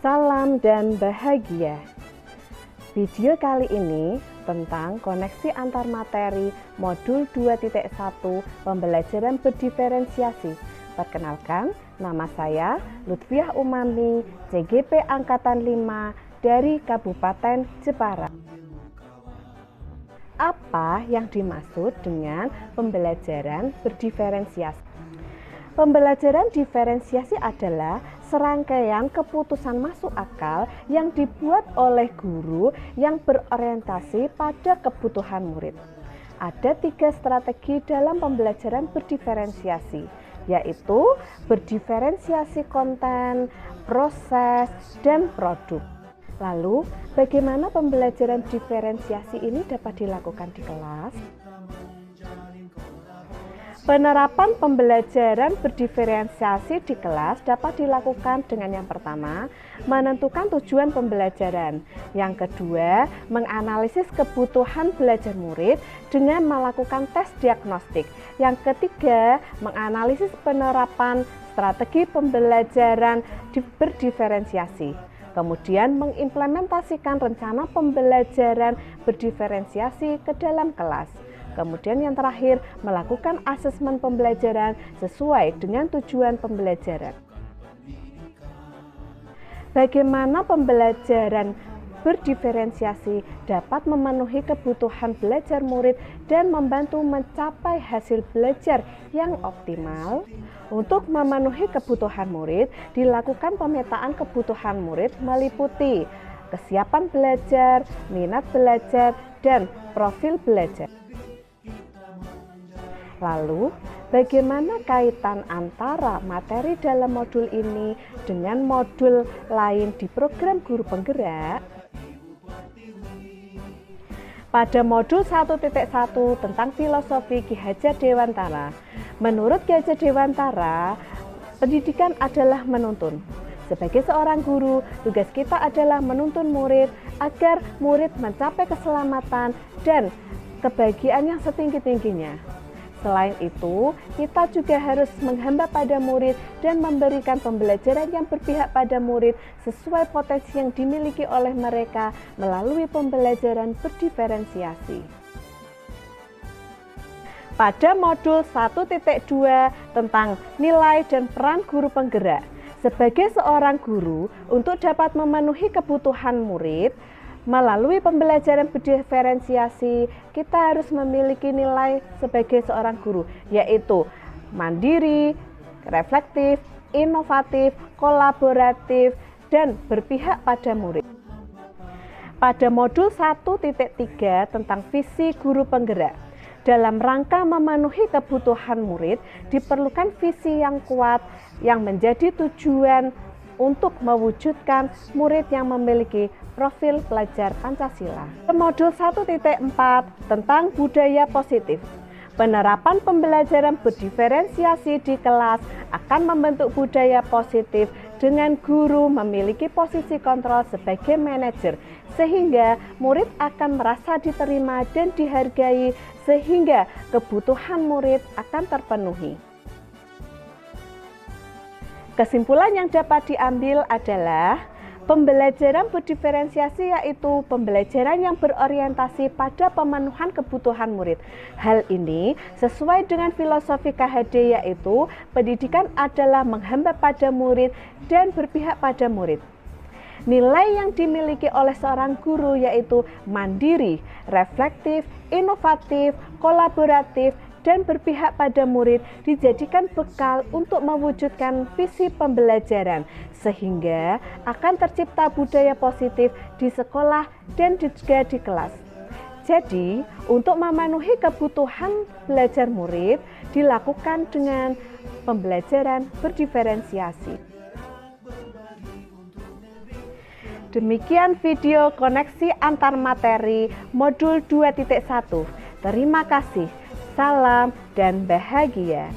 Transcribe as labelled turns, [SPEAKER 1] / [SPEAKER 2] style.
[SPEAKER 1] Salam dan bahagia. Video kali ini tentang koneksi antar materi modul 2.1 pembelajaran berdiferensiasi. Perkenalkan, nama saya Lutfiah Umami, CGP Angkatan 5 dari Kabupaten Jepara. Apa yang dimaksud dengan pembelajaran berdiferensiasi? Pembelajaran diferensiasi adalah serangkaian keputusan masuk akal yang dibuat oleh guru yang berorientasi pada kebutuhan murid. Ada 3 strategi dalam pembelajaran berdiferensiasi, yaitu berdiferensiasi konten, proses, dan produk. Lalu, bagaimana pembelajaran diferensiasi ini dapat dilakukan di kelas? Penerapan pembelajaran berdiferensiasi di kelas dapat dilakukan dengan yang pertama, menentukan tujuan pembelajaran. Yang kedua, menganalisis kebutuhan belajar murid dengan melakukan tes diagnostik. Yang ketiga, menganalisis penerapan strategi pembelajaran berdiferensiasi. Kemudian mengimplementasikan rencana pembelajaran berdiferensiasi ke dalam kelas. Kemudian yang terakhir, melakukan asesmen pembelajaran sesuai dengan tujuan pembelajaran. Bagaimana pembelajaran berdiferensiasi dapat memenuhi kebutuhan belajar murid dan membantu mencapai hasil belajar yang optimal? Untuk memenuhi kebutuhan murid, dilakukan pemetaan kebutuhan murid meliputi kesiapan belajar, minat belajar, dan profil belajar. Lalu, bagaimana kaitan antara materi dalam modul ini dengan modul lain di program Guru Penggerak? Pada modul 1.1 tentang filosofi Ki Hajar Dewantara, menurut Ki Hajar Dewantara, pendidikan adalah menuntun. Sebagai seorang guru, tugas kita adalah menuntun murid agar murid mencapai keselamatan dan kebahagiaan yang setinggi-tingginya. Selain itu, kita juga harus menghamba pada murid dan memberikan pembelajaran yang berpihak pada murid sesuai potensi yang dimiliki oleh mereka melalui pembelajaran berdiferensiasi. Pada modul 1.2 tentang nilai dan peran guru penggerak, sebagai seorang guru untuk dapat memenuhi kebutuhan murid, melalui pembelajaran berdiferensiasi, kita harus memiliki nilai sebagai seorang guru, yaitu mandiri, reflektif, inovatif, kolaboratif, dan berpihak pada murid. Pada modul 1.3 tentang visi guru penggerak, dalam rangka memenuhi kebutuhan murid, diperlukan visi yang kuat yang menjadi tujuan untuk mewujudkan murid yang memiliki profil pelajar Pancasila. Modul 1.4 tentang budaya positif. Penerapan pembelajaran berdiferensiasi di kelas akan membentuk budaya positif dengan guru memiliki posisi kontrol sebagai manajer, sehingga murid akan merasa diterima dan dihargai, sehingga kebutuhan murid akan terpenuhi. Kesimpulan yang dapat diambil adalah pembelajaran berdiferensiasi yaitu pembelajaran yang berorientasi pada pemenuhan kebutuhan murid. Hal ini sesuai dengan filosofi KHD, yaitu pendidikan adalah menghamba pada murid dan berpihak pada murid. Nilai yang dimiliki oleh seorang guru yaitu mandiri, reflektif, inovatif, kolaboratif, dan berpihak pada murid dijadikan bekal untuk mewujudkan visi pembelajaran, sehingga akan tercipta budaya positif di sekolah dan juga di kelas. Jadi, untuk memenuhi kebutuhan belajar murid dilakukan dengan pembelajaran berdiferensiasi. Demikian video koneksi antar materi modul 2.1. Terima kasih. Salam dan bahagia.